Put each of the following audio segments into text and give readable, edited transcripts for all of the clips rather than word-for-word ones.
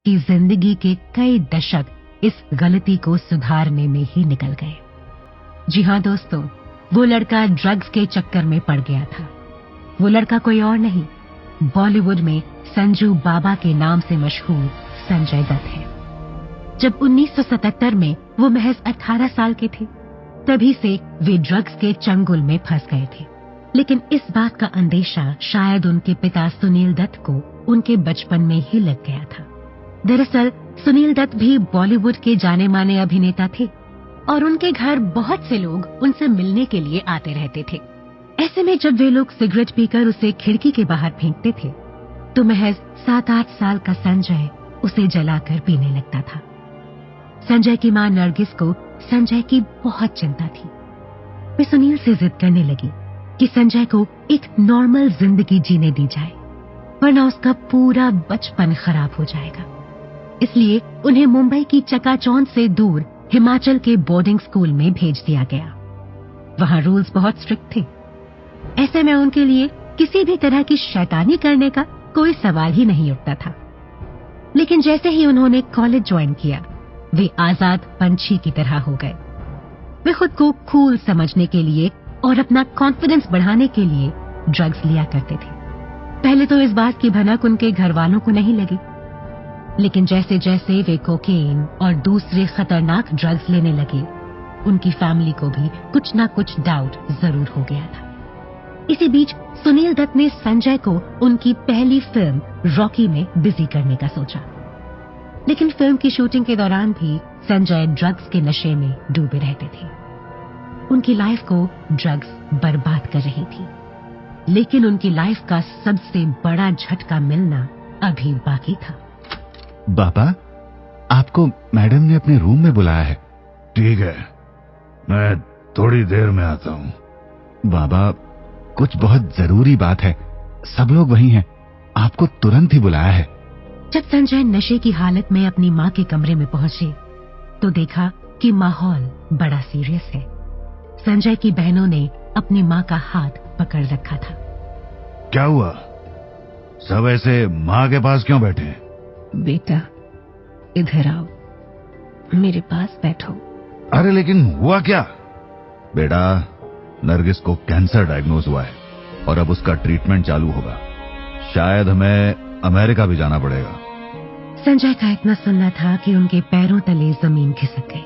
कि जिंदगी के कई दशक इस गलती को सुधारने में ही निकल गए। जी हाँ दोस्तों, वो लड़का ड्रग्स के चक्कर में पड़ गया था। वो लड़का कोई और नहीं, बॉलीवुड में संजू बाबा के नाम से मशहूर संजय दत्त है। जब 1977 में वो महज 18 साल के थे, तभी से वे ड्रग्स के चंगुल में फंस गए थे। लेकिन इस बात का अंदेशा शायद उनके पिता सुनील दत्त को उनके बचपन में ही लग गया था। दरअसल सुनील दत्त भी बॉलीवुड के जाने माने अभिनेता थे और उनके घर बहुत से लोग उनसे मिलने के लिए आते रहते थे। ऐसे में जब वे लोग सिगरेट पीकर उसे खिड़की के बाहर फेंकते थे, तो महज 7-8 साल का संजय उसे जलाकर पीने लगता था। संजय की मां नरगिस को संजय की बहुत चिंता थी। वे सुनील से जिद करने लगी कि संजय को एक नॉर्मल जिंदगी जीने दी जाए, वरना उसका पूरा बचपन खराब हो जाएगा। इसलिए उन्हें मुंबई की चकाचौंध से दूर हिमाचल के बोर्डिंग स्कूल में भेज दिया गया। वहां रूल्स बहुत स्ट्रिक्ट थे। ऐसे में उनके लिए किसी भी तरह की शैतानी करने का कोई सवाल ही नहीं उठता था। लेकिन जैसे ही उन्होंने कॉलेज ज्वाइन किया, वे आजाद पंछी की तरह हो गए। वे खुद को कूल समझने के लिए और अपना कॉन्फिडेंस बढ़ाने के लिए ड्रग्स लिया करते थे। पहले तो इस बात की भनक उनके घर वालों को नहीं लगी, लेकिन जैसे जैसे वे कोकेन और दूसरे खतरनाक ड्रग्स लेने लगे, उनकी फैमिली को भी कुछ ना कुछ डाउट जरूर हो गया था। इसी बीच सुनील दत्त ने संजय को उनकी पहली फिल्म रॉकी में बिजी करने का सोचा। लेकिन फिल्म की शूटिंग के दौरान भी संजय ड्रग्स के नशे में डूबे रहते थे। उनकी लाइफ को ड्रग्स बर्बाद कर रही थी। लेकिन उनकी लाइफ का सबसे बड़ा झटका मिलना अभी बाकी था। बाबा, आपको मैडम ने अपने रूम में बुलाया है। ठीक है, मैं थोड़ी देर में आता हूँ। बाबा, कुछ बहुत जरूरी बात है, सब लोग वहीं हैं, आपको तुरंत ही बुलाया है। जब संजय नशे की हालत में अपनी माँ के कमरे में पहुंचे, तो देखा कि माहौल बड़ा सीरियस है। संजय की बहनों ने अपनी माँ का हाथ पकड़ रखा था। क्या हुआ? सब ऐसे माँ के पास क्यों बैठे हैं? बेटा, इधर आओ, मेरे पास बैठो। अरे लेकिन हुआ क्या? बेटा, नरगिस को कैंसर डायग्नोज हुआ है और अब उसका ट्रीटमेंट चालू होगा। शायद हमें अमेरिका भी जाना पड़ेगा। संजय का इतना सुनना था कि उनके पैरों तले जमीन खिसक गई।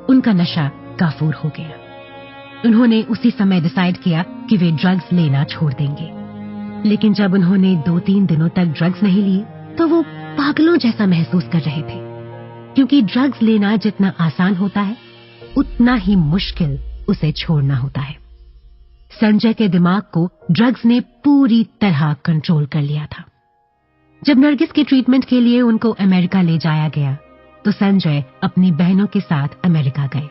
उनका नशा काफूर हो गया। उन्होंने उसी समय डिसाइड किया कि वे ड्रग्स लेना छोड़ देंगे। लेकिन जब उन्होंने 2-3 दिनों तक ड्रग्स नहीं लिए, तो वो पागलों जैसा महसूस कर रहे थे, क्योंकि ड्रग्स लेना जितना आसान होता है, उतना ही मुश्किल उसे छोड़ना होता है। संजय के दिमाग को ड्रग्स ने पूरी तरह कंट्रोल कर लिया था। जब नरगिस के ट्रीटमेंट के लिए उनको अमेरिका ले जाया गया, तो संजय अपनी बहनों के साथ अमेरिका गए।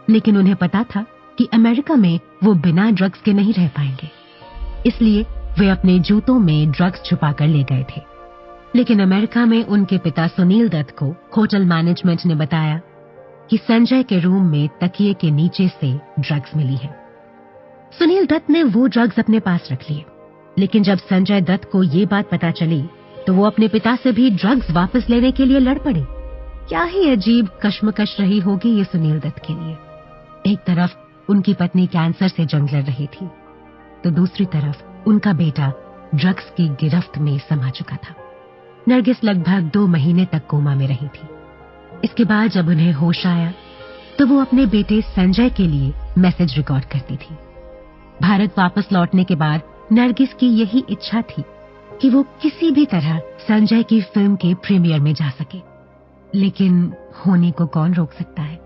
लेकिन उन्हें पता था कि अमेरिका में वो बिना ड्रग्स के नहीं रह पाएंगे, इसलिए वे अपने जूतों में ड्रग्स छुपा कर ले गए थे। लेकिन अमेरिका में उनके पिता सुनील दत्त को होटल मैनेजमेंट ने बताया कि संजय के रूम में तकिए के नीचे से ड्रग्स मिली है। सुनील दत्त ने वो ड्रग्स अपने पास रख लिए। लेकिन जब संजय दत्त को ये बात पता चली, तो वो अपने पिता से भी ड्रग्स वापस लेने के लिए लड़ पड़े। क्या ही अजीब कश्मकश रही होगी ये सुनील दत्त के लिए। एक तरफ उनकी पत्नी कैंसर से जंग लड़ रही थी, तो दूसरी तरफ उनका बेटा ड्रग्स की गिरफ्त में समा चुका था। नरगिस लगभग 2 महीने तक कोमा में रही थी। इसके बाद जब उन्हें होश आया, तो वो अपने बेटे संजय के लिए मैसेज रिकॉर्ड करती थी। भारत वापस लौटने के बाद नरगिस की यही इच्छा थी कि वो किसी भी तरह संजय की फिल्म के प्रीमियर में जा सके। लेकिन होने को कौन रोक सकता है।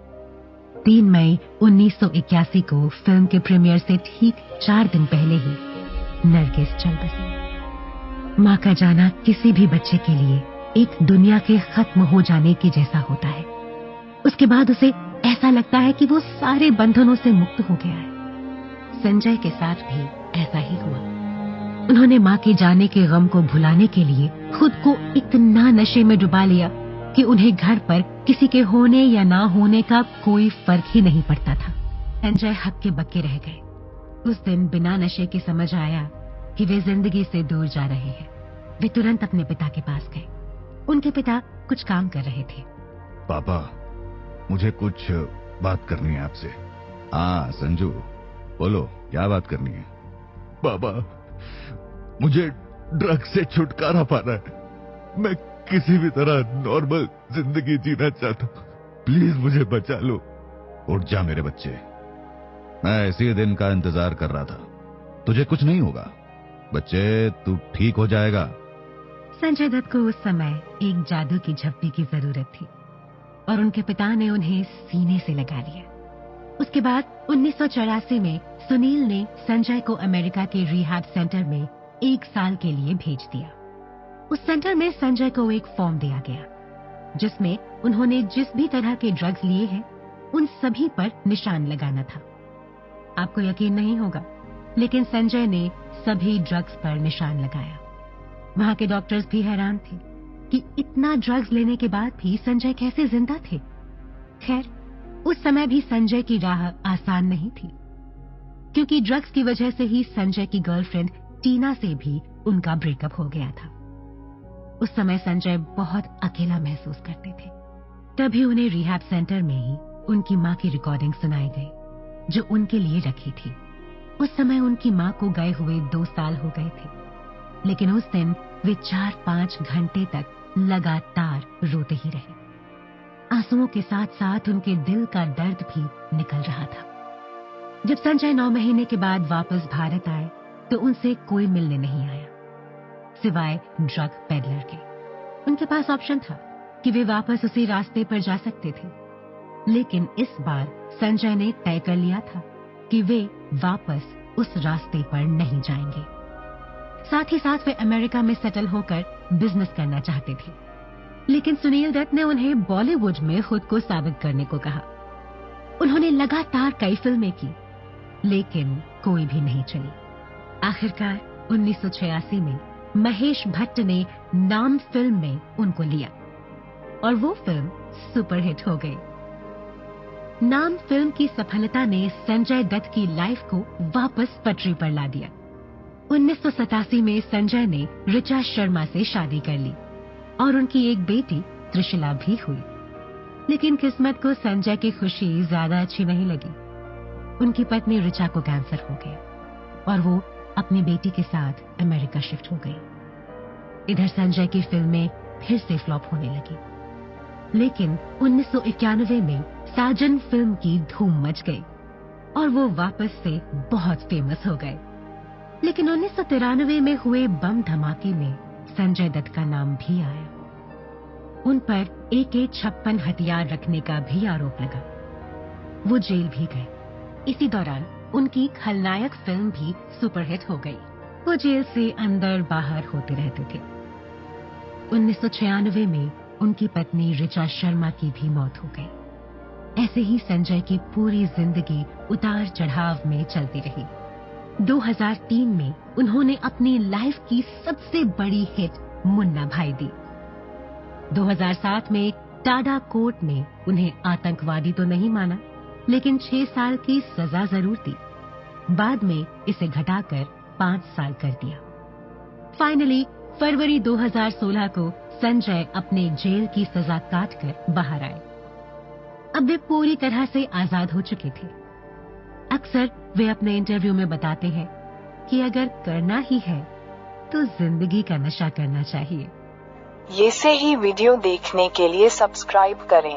3 मई 1981 को फिल्म के प्रीमियर से ठीक 4 दिन पहले ही नरगिस चल बसी। माँ का जाना किसी भी बच्चे के लिए एक दुनिया के खत्म हो जाने के जैसा होता है। उसके बाद उसे ऐसा लगता है कि वो सारे बंधनों से मुक्त हो गया है। संजय के साथ भी ऐसा ही हुआ। उन्होंने माँ के जाने के गम को भुलाने के लिए खुद को इतना नशे में डुबा लिया कि उन्हें घर पर किसी के होने या ना होने का कोई फर्क ही नहीं पड़ता था। संजय हक्के बक्के रह गए। उस दिन बिना नशे के समझ आया कि वे जिंदगी से दूर जा रहे हैं। वे तुरंत अपने पिता के पास गए। उनके पिता कुछ काम कर रहे थे। पापा, मुझे कुछ बात करनी है आपसे। हाँ संजू, बोलो क्या बात करनी है? पापा, मुझे ड्रग्स से छुटकारा पाना है। मैं किसी भी तरह नॉर्मल जिंदगी जीना चाहता हूं। प्लीज मुझे बचा लो। उठ जा मेरे बच्चे, मैं इसी दिन का इंतजार कर रहा था। तुझे कुछ नहीं होगा बच्चे, तू ठीक हो जाएगा। संजय दत्त को उस समय एक जादू की झप्पी की जरूरत थी और उनके पिता ने उन्हें सीने से लगा लिया। उसके बाद 1984 में सुनील ने संजय को अमेरिका के रिहैब सेंटर में 1 साल के लिए भेज दिया। उस सेंटर में संजय को एक फॉर्म दिया गया जिसमें उन्होंने जिस भी तरह के ड्रग्स लिए हैं उन सभी पर निशान लगाना था। आपको यकीन नहीं होगा, लेकिन संजय ने सभी ड्रग्स पर निशान लगाया। वहां के डॉक्टर्स भी हैरान थे कि इतना ड्रग्स लेने के बाद भी संजय कैसे जिंदा थे। खैर, उस समय भी संजय की राह आसान नहीं थी, क्योंकि ड्रग्स की वजह से ही संजय की गर्लफ्रेंड टीना से भी उनका ब्रेकअप हो गया था। उस समय संजय बहुत अकेला महसूस करते थे। तभी उन्हें रिहैब सेंटर में ही उनकी मां की रिकॉर्डिंग सुनाई गई जो उनके लिए रखी थी। उस समय उनकी मां को गए हुए 2 साल हो गए थे, लेकिन उस दिन वे 4-5 घंटे तक लगातार रोते ही रहे। आंसुओं के साथ साथ उनके दिल का दर्द भी निकल रहा था। जब संजय 9 महीने के बाद वापस भारत आए तो उनसे कोई मिलने नहीं आया सिवाय ड्रग पेडलर के। उनके पास ऑप्शन था कि वे वापस उसी रास्ते पर जा सकते थे, लेकिन इस बार संजय ने तय कर लिया था कि वे वापस उस रास्ते पर नहीं जाएंगे। साथ ही साथ वे अमेरिका में सेटल होकर बिजनेस करना चाहते थे, लेकिन सुनील दत्त ने उन्हें बॉलीवुड में खुद को साबित करने को कहा। उन्होंने लगातार कई फिल्में की, लेकिन कोई भी नहीं चली। आखिरकार 1986 में महेश भट्ट ने नाम फिल्म में उनको लिया और वो फिल्म सुपरहिट हो गई। नाम फिल्म की सफलता ने संजय दत्त की लाइफ को वापस पटरी पर ला दिया। 1987 में संजय ने ऋचा शर्मा से शादी कर ली और उनकी एक बेटी त्रिशला भी हुई। लेकिन किस्मत को संजय की खुशी ज्यादा अच्छी नहीं लगी। उनकी पत्नी ऋचा को कैंसर हो गया और वो अपनी बेटी के साथ अमेरिका शिफ्ट हो गई। इधर संजय की फिल्में फिर से फ्लॉप होने लगी, लेकिन 1991 में साजन फिल्म की धूम मच गई और वो वापस से बहुत फेमस हो गए। लेकिन 1993 में हुए बम धमाके में संजय दत्त का नाम भी आया। उन पर AK-56 हथियार रखने का भी आरोप लगा। वो जेल भी गए। इसी दौरान उनकी खलनायक फिल्म भी सुपरहिट हो गई। वो जेल से अंदर बाहर होते रहते थे। 1996 में उनकी पत्नी ऋचा शर्मा की भी मौत हो गई। ऐसे ही संजय की पूरी जिंदगी उतार चढ़ाव में चलती रही। 2003 में उन्होंने अपनी लाइफ की सबसे बड़ी हिट मुन्ना भाई दी। 2007 में टाडा कोर्ट ने उन्हें आतंकवादी तो नहीं माना, लेकिन 6 साल की सजा जरूर दी। बाद में इसे घटाकर 5 साल कर दिया। फाइनली फरवरी 2016 को संजय अपने जेल की सजा काटकर बाहर आए। अब वे पूरी तरह से आजाद हो चुके थे। अक्सर वे अपने इंटरव्यू में बताते हैं कि अगर करना ही है तो जिंदगी का नशा करना चाहिए। ऐसे ही वीडियो देखने के लिए सब्सक्राइब करें।